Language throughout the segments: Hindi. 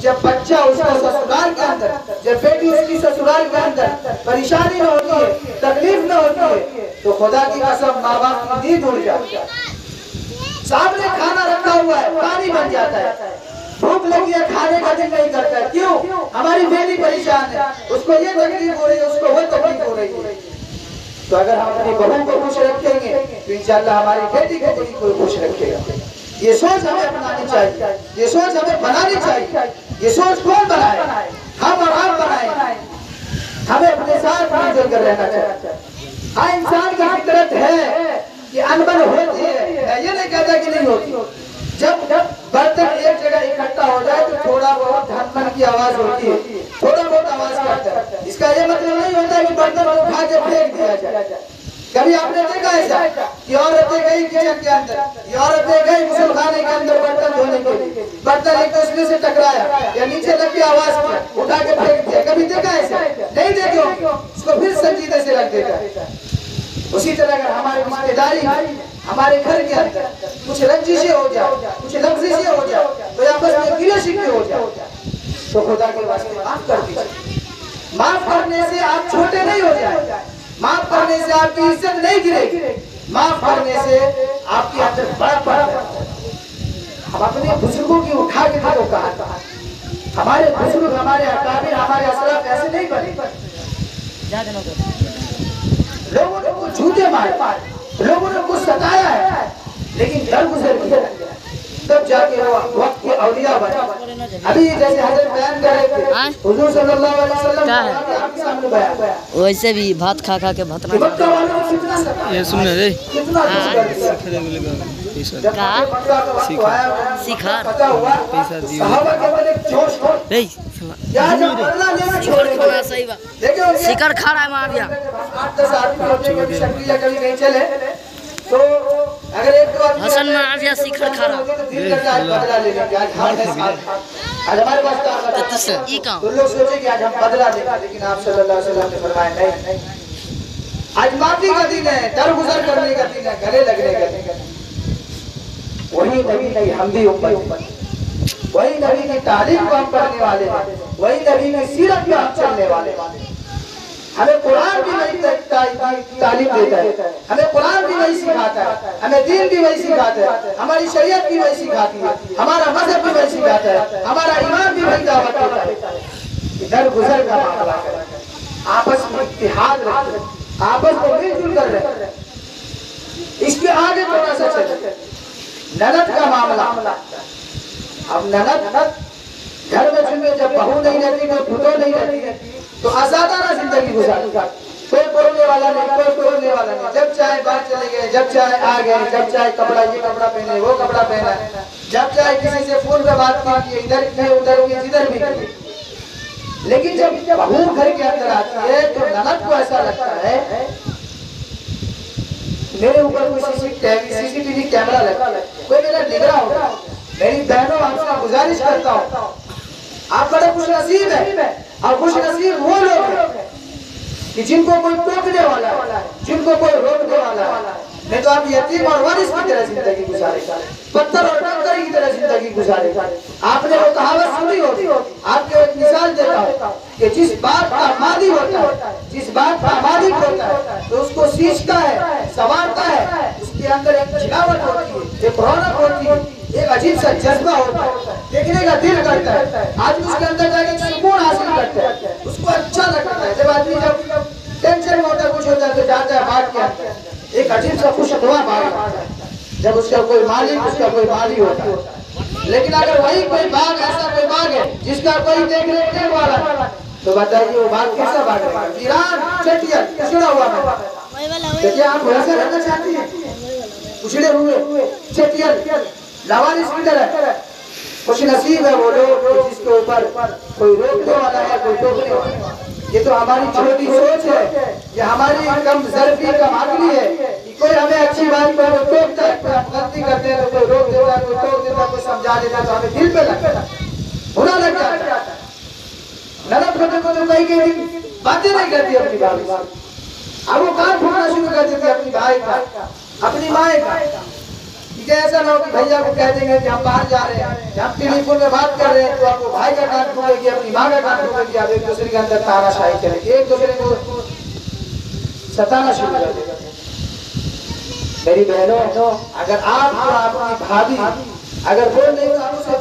जब बच्चा उसका ससुराल के अंदर, जब बेटी उसकी ससुराल के अंदर परेशानी न होती है, तकलीफ न होती है, तो खुदा की कसम माँ बाप की नींद उड़ जाती है। सामने खाना रखा हुआ है, पानी बन जाता है, भूख लगी है, खाने का दिल नहीं करता है। क्यों? हमारी बेटी परेशान है, उसको ये तकलीफ हो रही है, उसको वो तकलीफ हो रही है। तो अगर हम अपनी बहू को खुश रखेंगे तो इंशाअल्लाह हमारी बेटी को खुश रखेगा। ये सोच हमें अपनानी चाहिए, ये सोच हमें बनानी चाहिए। ये सोच कौन बनाए? हम और आप बनाए। हमें अपने साथ मिलजुल कर रहना चाहिए। हाँ, इंसान की फितरत है कि अनबन होती है, ये नहीं कहता कि नहीं होती। जब बर्तन एक जगह इकट्ठा हो जाए तो थोड़ा बहुत धन की आवाज होती है, थोड़ा बहुत आवाज करता है। इसका ये मतलब नहीं होता कि बर्तन को उठा के फेंक दिया जाए। कभी आपने देखा ऐसा कि औरतें गई किचन के अंदर, ये औरतें गई गुसलखाने के अंदर बर्तन धोने के लिए, बर्तन एक दूसरे से टकराया या नीचे लग के आवाज किया, उठा के फेंक दिया? कभी देखा ऐसा? नहीं देखे होंगे। उसको फिर संजीदे से रख देगा। उसी तरह अगर हमारी रिश्तेदारी, हमारे घर के अंदर कुछ रंजिशें हो जाए, कुछ लफ्ज़ें हो जाए, तो आपस में गिले शिकवे हो जाए, तो खुदा के वास्ते माफ कर दीजिए। माफ करने से आप छोटे नहीं हो जाए, माफ करने से आपकी इज्जत नहीं गिरेगी, माफ करने से आपके अंदर बड़ा बढ़ जाता है। हम अपने बुजुर्गों की उठा के देखो कहा, हमारे बुजुर्ग, हमारे अकाबिर, हमारे असलाफ ऐसे नहीं बने। लोगों ने कुछ झूठे मारे, लोगों ने कुछ सताया है, लेकिन दर गुजर किया, तब जाके वो वक्त के औलिया बने। अभी जैसे हज़रत बयान कर रहे थे, हुजूर सल्लल्लाहु अलैहि वसल्लम आपके सामने बयान, वैसे भी भात खा के भात ना ये सुनने रे शिखर पैसा दियो सही बात, शिखर खा रहा है मार दिया। 8-10 आदमी शक्रिया कभी नहीं चले तो अगर एक दो आदमी हसन में आ गया शिखर खा रहा। बदला ले लेंगे। आज हमारे पास तो लोग सोचे कि आज हम बदला लेंगे, लेकिन आप सल्लल्लाहु अलैहि वसल्लम ने फरमाया नहीं, आज माफी का दिन है, दरगुजर करने का दिन है, गले लगने का दिन है। वही नबी नहीं, हम भी उम्मत, वही नबी की तारीफ को हम पढ़ने वाले, वही नबी की सीरत पे हम चलने वाले। हमें कुरान भी वही तालीम देता है, हमें कुरान भी वही सिखाता है, हमें दीन भी वही सिखाता है, हमारी शरीयत भी वही सिखाती है, हमारा मजहब भी वही सिखाता है, हमारा ईमान भी वही दावत देता है। इधर गुजर का मामला है, आपस में इत्तेहाद रखें, आपस में मिलजुल कर रहे। इसके आगे थोड़ा सा चले, ननद का मामला। अब ननद घर में चुने, जब बहू नहीं रहती, कोई फुटो नहीं रहती, तो आजादाना जिंदगी गुजारी, कोई बोलने वाला नहीं, कोई बोलने वाला नहीं। जब चाहे बाहर चले गए, जब चाहे आ गए, जब चाहे कपड़ा, ये कपड़ा पहने, वो कपड़ा पहना, जब चाहे किसी से फोन पे बात की, इधर की उधर की, जिधर भी की। लेकिन जब बहू घर के अंदर आती है तो ननद को ऐसा लगता है मेरे ऊपर कोई सीसीटीवी कैमरा लगा, कोई मेरा निगरान होगा। मेरी बहनों, आपसे गुजारिश करता हूँ, आप बड़े खुश नसीब है, और खुश नसीब वो लोग हैं कि जिनको कोई टोकने वाला है, जिनको कोई रोकने वाला है। नहीं तो आप यतीम और वारिस की तरह जिंदगी गुजारेगा, पत्थर और टक्कर की तरह जिंदगी गुजारेगा। आपने वो कहावत सुनी होगी, आपको एक मिसाल देता हूँ कि जिस बात का मालिक होता है, जिस बात का मालिक होता है, तो उसको सींचता है, संवारता है, उसके अंदर एक खिलावट होती है, एक रौनक होती है, एक अजीब सा जज्बा होता है, देखने का दिल करता है, आदमी उसके अंदर जाके सुकून हासिल करता है, उसको अच्छा लगता है। जब आदमी जब टेंशन में होता है, कुछ होता है, तो जाता है बाग के अंदर, एक अजीब सा खुशनुमा बाग होता है, जब उसका कोई मालिक, उसका कोई माली होता है। लेकिन अगर वही कोई बाग, ऐसा कोई बाग है जिसका कोई देखने वाला है, तो बताइए वो बाग कैसा बाग है? वीरान, चटिया, पिछड़ा हुआ है। देखिए, आप वैसा रहना चाहती हैं, पिछड़े हुए, चटिया, लावारिस की तरह। खुश नसीब है वो लोग जिसके ऊपर कोई रोकने वाला है, कोई टोकने वाला है। ये तो हमारी छोटी सोच है, ये हमारी कम ज़र्फी, कम अक्ली है कि कोई हमें अच्छी बात पर टोकता है, कोई हम गलती करते हैं तो कोई रोक देता है, कोई टोक देता है, कोई समझा देता है, तो हमें दिल पे लगता है, बुरा लग जाता है। ननद बेटे को तो कहीं बातें नहीं करती अपनी भाभी से, अब वो कान फूटना शुरू कर देती है अपनी भाई का, अपनी माए का। ऐसा ना हो कि भैया को कह देंगे कि हम बाहर जा रहे हैं, हम टेलीफोन में बात कर रहे हैं, तो आपको भाई का दिमाग का काम होगा कि आप एक दूसरे के अंदर तानाशाही करें, एक दूसरे को सताना शुरू कर देगा। मेरी बहनों, अगर आप और आपकी भाभी अगर बोल नहीं तो आप उसे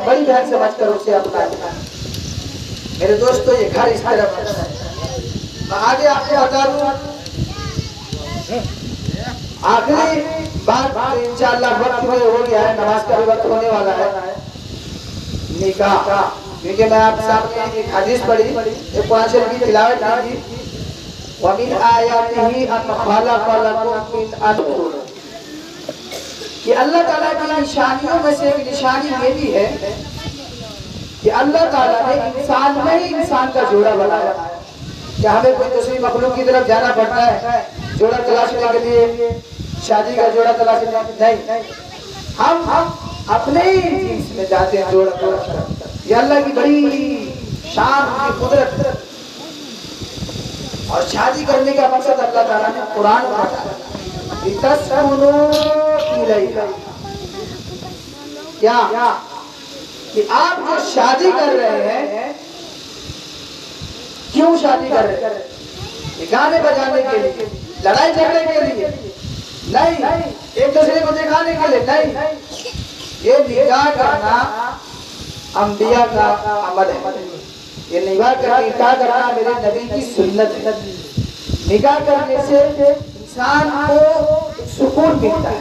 बड़ी बहन समझ कर उसे अपना देना। मेरे दोस्तों, ये घर इस तरह बनता है। मैं आगे आपको बता दूं, आखिरी बात इंशाअल्लाह वक्त में हो गया है, नमाज का भी वक्त होने वाला है। निकाह, क्योंकि मैं आप सामने एक हदीस पढ़ी, एक कुरान शरीफ की तिलावत की, वमिन आयातिही अन खलक़ लकुम मिन अनफुसिकुम, कि अल्लाह ताला की निशानियों में से एक निशानी ये भी है कि अल्लाह ताला ने इंसान में ही इंसान का जोड़ा बनाया। क्या हमें कोई दूसरी मखलूक की तरफ जाना पड़ता है जोड़ा तलाशने के लिए, शादी का जोड़ा तलाशने? नहीं, हम अपने ही चीज में जाते हैं जोड़ा तलाशने। ये अल्लाह की बड़ी शान की कुदरत। और शादी करने का मकसद अल्लाह ताला ने कुरान में बताया, क्या कि आप जो शादी कर रहे हैं, क्यों शादी कर रहे हैं? गाने बजाने के लिए, लड़ाई झगड़े के लिए नहीं, एक दूसरे को दिखाने के लिए नहीं। ये निकाह करना अंबिया का अमल है। ये निकाह करना मेरे नबी की सुन्नत है। निकाह करने से इंसान को सुकून मिलता है।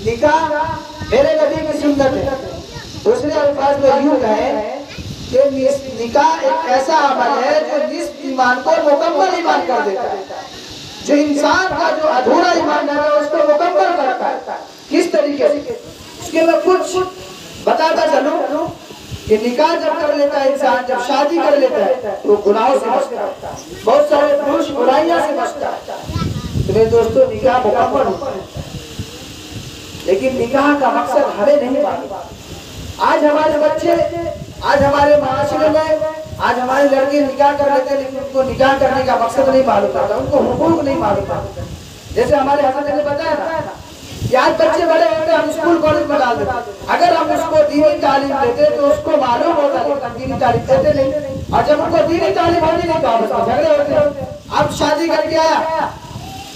निकाह मेरे नबी की सुन्नत है। दूसरे अल्फाज में यूं कहें कि निकाह एक ऐसा अमल है जो निस्फ ईमान को मुकम्मल ईमान कर देता है। जो इंसान का जो अधूरा ईमान है उसको मुकम्मल करता है। किस तरीके से? इसके मैं कुछ बताता चलूं कि निकाह जब कर लेता है इंसान, जब शादी कर लेता है तो गुनाहों से बचता है, बहुत सारे पुरुष बुराइयां से बचता है। तो मेरे दोस्तों, निकाह मुकम्मल होता है, लेकिन निकाह का मकसद हमें नहीं मालूम। आज हमारे बच्चे, आज हमारे माशरे में, आज हमारे लड़के निकाह कर लेते हैं, लेकिन उनको निकाह करने का मकसद नहीं मालूम होता, उनको हुकूक नहीं मालूम होता। जैसे हमारे हज़रत ने बताया ना कि आज बच्चे बड़े होते हैं, हम स्कूल कॉलेज में डाल देते, अगर हम उसको दीनी तालीम देते तो उसको मालूम होता, लेकिन हम दीनी तालीम देते नहीं। और जब उनको दीनी तालीम होती नहीं तो आपस में झगड़े होते हैं। अब शादी करके आया,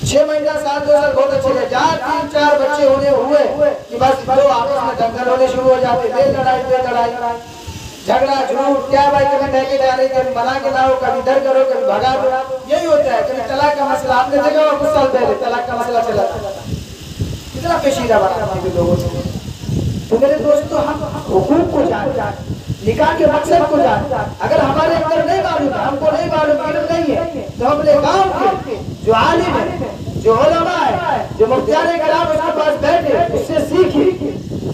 6 महीना साल 2 साल बहुत अच्छे रहे, 4-3-4 बच्चे होने हुए कि बस दो आपस में दंगल होने शुरू हो जाते, लड़ाई झगड़ा झूठ, क्या भाई कभी महके जा रही, कभी मना के लाओ, कभी डर करो, कभी भगा दो, यही होता है। कभी तलाक का मसला, आपने देखा होगा कुछ साल पहले तलाक का मसला चला था, कितना पेशीदा बना लोगों से। तो मेरे दोस्तों, हम हुकूक को जान, निकाह के मकसद को जान। अगर हमारे अंदर नहीं मालूम है, हमको नहीं मालूम, इल्म नहीं है, तो अपने गाँव के जो आलिम है, जो उलमा है, जो मुफ्तियाने कराम उसके पास बैठे, उससे सीखिए।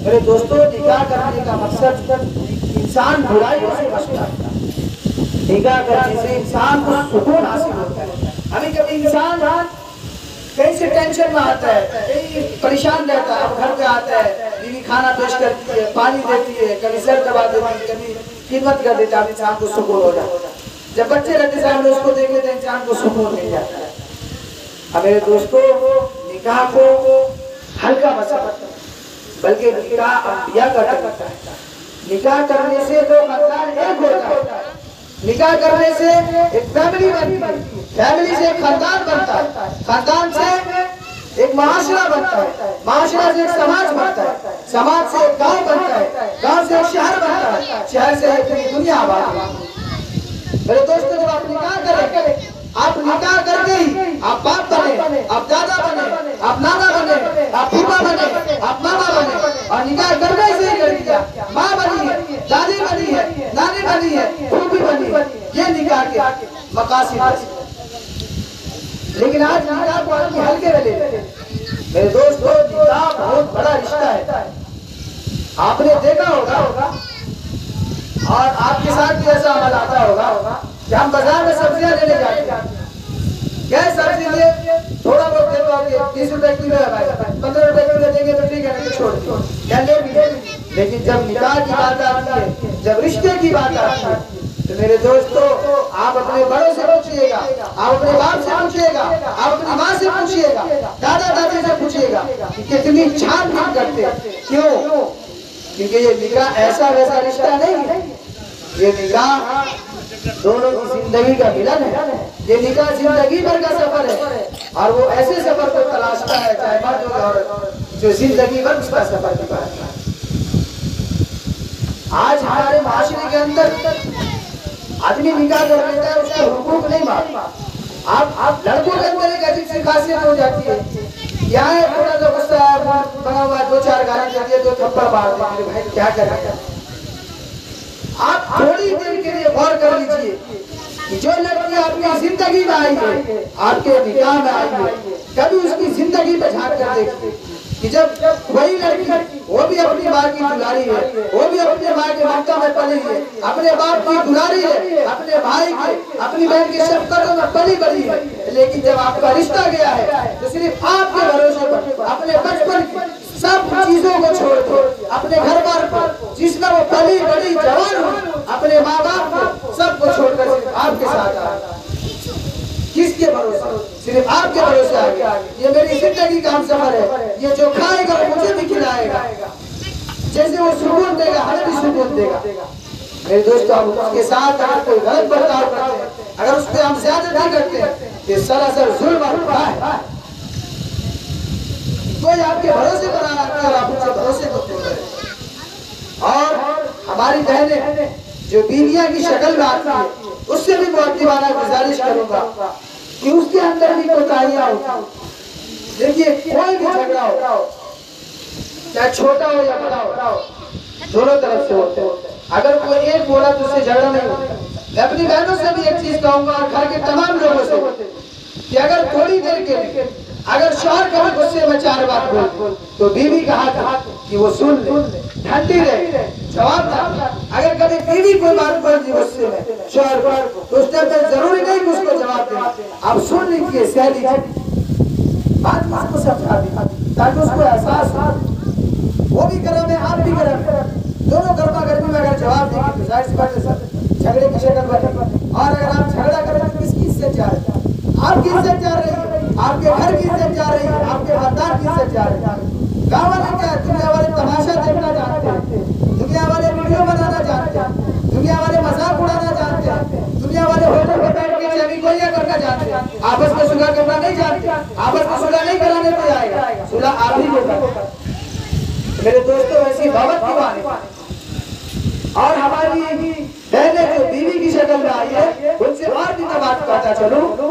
मेरे दोस्तों, निकाह करने का मकसद इंसान बुराइयों से बचता है। निकाह करने से इंसान को सुकून हासिल होता है। अभी कभी इंसान कहीं से टेंशन में आता है, कहीं परेशान रहता है, अब घर पे आता है, बीवी खाना पेश करती है, पानी देती है, कभी सर दबा देती है, कभी खिदमत कर देता है, इंसान को सुकून हो जाता है। जब बच्चे रहते सामने उसको देख लेते हैं, इंसान को सुकून मिल जाता है। अब मेरे दोस्तों, निकाह को हल्का मत समझो, बल्कि निकाह अंबिया का तरीका है। निकाह करने से दो खानदान एक होता है। निकाह करने से एक फैमिली बनती है, फैमिली से एक खानदान बनता है, खानदान से एक माशरा बनता है, माशरा से एक समाज बनता है, समाज से एक गांव बनता है, गांव से एक शहर बनता है, शहर से एक पूरी दुनिया आबाद होती है। मेरे दोस्तों, जब आप निकाह करें, आप निकाह करके ही आप बाप बने, आप दादा बने, आप नाना बने, आप फूफा बने, आप मामा बने। और निकाह करने से ही लड़कियां माँ बनी है, दादी बनी है, नानी बनी है, फूफी बनी है। ये निकाह के मकासद है। लेकिन आज निकाह को आदमी हल्के में ले लेते हैं। मेरे दोस्तों, निकाह बहुत बड़ा रिश्ता है, आपने देखा होगा और आपके साथ भी ऐसा अमल आता होगा कि हम बाजार में सब्जियां लेने जाते हैं, क्या सब्जी लिए थोड़ा बहुत दे दो, आपके 30 रुपए किलो है भाई, 15 रुपए किलो देंगे तो ठीक है, नहीं छोड़ दो, क्या ले भी। लेकिन जब निकाह की बात आती है, जब रिश्ते की बात आती है, तो मेरे दोस्तों, आप अपने बड़ों से पूछिएगा, आप अपने बाप से पूछिएगा, आप अपनी माँ से पूछिएगा, दादा दादी से पूछिएगा कि कितनी छानबीन करते हैं। क्यों? क्योंकि ये निकाह ऐसा वैसा रिश्ता नहीं है। ये निकाह दोनों की जिंदगी का मिलन है। ये निकाह जिंदगी भर का सफर है और वो ऐसे सफर को तलाशता है चाहे मर्द हो औरत, जो जिंदगी भर उसका सफर निभाता है। आज हमारे माशरे के अंदर आदमी निकाह कर लेता है, उसका हुकूक नहीं मानता। आप लड़कों के अंदर एक अजीब सी खासियत हो जाती है, यहाँ है थोड़ा सा गुस्सा बना हुआ, दो चार गाली दे दिए, दो थप्पड़ मार दिए, भाई क्या करेगा। आप थोड़ी देर के लिए गौर कर लीजिए कि जो लड़की आपकी जिंदगी में आई है, आपके निकाह में आई है, कभी उसकी जिंदगी पे झांक कर देखिए कि जब वही लड़की वो भी अपनी माँ की दुलारी है, वो भी अपने माँ के ममता में पली है, अपने बाप की दुलारी है, अपने भाई की अपनी बहन की शफ़क़त में पली बड़ी है, लेकिन जब आपका रिश्ता गया है तो सिर्फ आपके भरोसे पर अपने बचपन की सब चीजों को छोड़ दो, अपने घर बार पर जिसमें वो पली बड़ी जवान हुई, अपने माँ बाप को सबको छोड़कर सिर्फ आपके साथ आ, किसके भरोसे? सिर्फ आपके भरोसे आ गया। ये मेरी जिंदगी का हम सफर है, ये जो खाएगा वो मुझे भी खिलाएगा, जैसे वो सुकून देगा हमें भी सुकून देगा। मेरे दोस्तों, हम उसके साथ अगर कोई गलत बर्ताव करते हैं, अगर उस पर हम ज्यादती करते हैं, ये सरासर जुल्म और गुनाह है। कोई आपके भरोसे पर आना और आप उनसे भरोसे को तोड़ रहे हैं। और हमारी बहनें जो बीवियां की शक्ल में आती है, उससे भी मुअद्दिबाना गुजारिश करूंगा कि उसके अंदर भी कोताहियां होती। देखिए, कोई भी झगड़ा हो, चाहे छोटा हो या बड़ा हो, दोनों तरफ से होते हैं। अगर कोई एक बोला तो उससे झगड़ा नहीं होता। मैं अपनी बहनों से भी एक चीज कहूंगा और घर के तमाम लोगों से कि अगर थोड़ी देर के लिए अगर शौहर कभी गुस्से में चार बात बोल तो बीवी का हाथ कि वो सुन ले, ठंडी रहे, जवाब ना। अगर कभी बीवी कोई बात बोल दी गुस्से में शौहर को, तो उस टाइम पे जरूरी नहीं कि उसको जवाब दे, आप सुन लीजिए, सह लीजिए, बात को समझा दी ताकि उसको एहसास हो। वो भी गर्म है, आप भी गर्म है, दोनों गर्मा गर्मी में अगर जवाब देंगे तो जाहिर सी बात है झगड़े की शक्ल बनेगी। और अगर आप झगड़ा करें तो किसकी इज्जत जा रही है? आपकी इज्जत जा रही है, आपके घर की इज्जत जा रही है, आपके खानदान की इज्जत जा रही है। गाँव वाले क्या, दुनिया वाले तमाशा देखना जानते हैं, दुनिया वाले वीडियो बनाना जानते हैं, दुनिया वाले मजाक उड़ाना जानते हैं, दुनिया वाले होटल में बैठ के चमी गोलियां करना जानते हैं, आपस में सुलह करना नहीं जानते। आपस में सुलह नहीं कराने पे आएगा, सुलह आप ही होगा। मेरे दोस्तों, ऐसी बाबत की बात और हमारी बहनें जो बीवी की शक्ल में आई है, उनसे और भी मैं बात कहता चलूं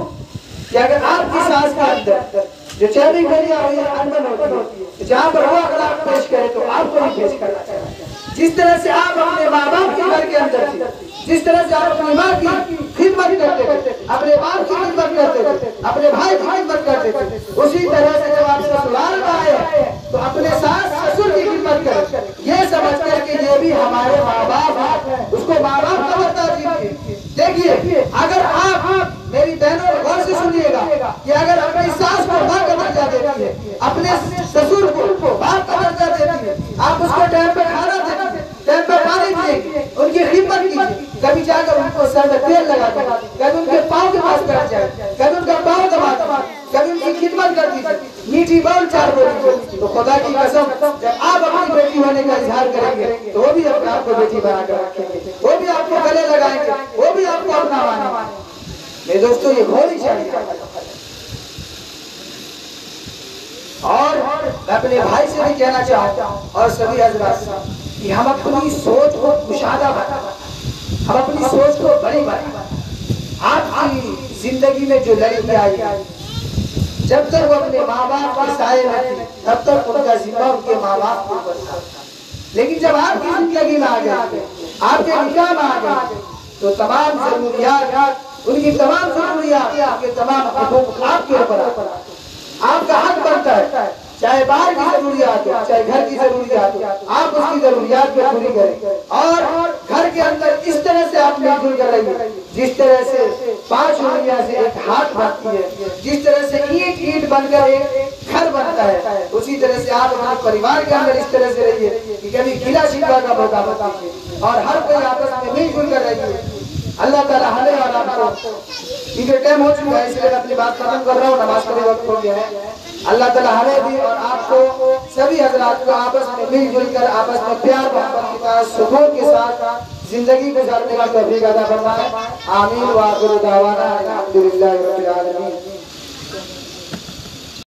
कि अगर आपकी सास के अंदर जो चैनी गोलियां हुई है, अनबन होती है, जहाँ पर वो अगर आप पेश करें तो आपको भी पेश करना चाहिए। जिस तरह से आप अपने माँ बाप के घर के अंदर थे, जिस तरह से आप अपनी माँ की खिदमत करते थे, अपने बाप की खिदमत करते थे, अपने भाई की खिदमत करते थे, उसी तरह से जब आप ससुराल में आए तो अपने सास ससुर की खिदमत करें, ये समझ कर कि ये भी हमारे माँ बाप हैं, उसको माँ बाप का दर्जा दीजिए। देखिए, अगर आप मेरी बहनों गौर से सुनिएगा कि अगर अपनी सास को माँ का दर्जा देती है, अपने ससुर को बाप का दर्जा देती है, आप उसको टाइम पे खाना देती, टाइम पे पानी देंगे, उनकी खिदमत कीजिए, कभी जाकर उनको सर में तेल लगा दीजिए, कभी उनके पाँव के पास बैठ जाए, कभी उनका पाँव दबा दीजिए, कभी उनकी खिदमत कर दीजिए, मीठी बोल चार बोलिए, तो खुदा की कसम जब आप अपनी बेटी होने का इजहार करेंगे तो वो भी अपने आप को बेटी बनाकर रखेंगे, वो भी आपको गले लगाएंगे, वो भी आपको अपना मानेंगे। मेरे दोस्तों, ये होनी चाहिए। और मैं अपने भाई से भी कहना चाहता हूँ और सभी हजरात से कि हम अपनी सोच को कुशादा बनाएं, हम अपनी सोच को बड़ी बनाएं। आपकी जिंदगी में जो लड़की आई, जब तक वो अपने माँ बाप के साए में थी, तब तक उनका जिम्मा उनके माँ बाप को बचा। लेकिन जब आपकी जिंदगी में आ गए, आपके निकाह में आ गए, तो तमाम जरूरियात, उनकी तमाम जरूरियात, उनके तमाम हुकूक आपके ऊपर आपका हक बनता है, चाहे बाहर की जरूरियात हो, चाहे घर की जरूरियात हो, आप उसकी जरूरियात को पूरी करें। और घर के अंदर इस तरह से आप मिलजुल कर रहिए, जिस तरह से 5 उंगलियां से एक हाथ बनती है, जिस तरह से ईंट बनकर एक घर बनता है, उसी तरह से आप अपने परिवार के अंदर इस तरह से रहिए कि कभी गिला शिकवा का मौका मत दीजिए और हर कोई आपस में मिलजुल कर रहिए। अल्लाह ताला हमें और आपको, क्योंकि टाइम हो चुका है इसलिए अपनी बात खत्म कर रहा हूँ, नमाज का भी वक्त हो गया है। अल्लाह ताला हमें भी और आपको सभी हजरात को आपस में मिलजुल कर आपस में प्यार मोहब्बत के साथ सुकून के साथ जिंदगी गुजारने का तौफीक अता फरमाए। आमीन व आखिर दावाना अल्हम्दुलिल्लाहि रब्बिल आलमीन।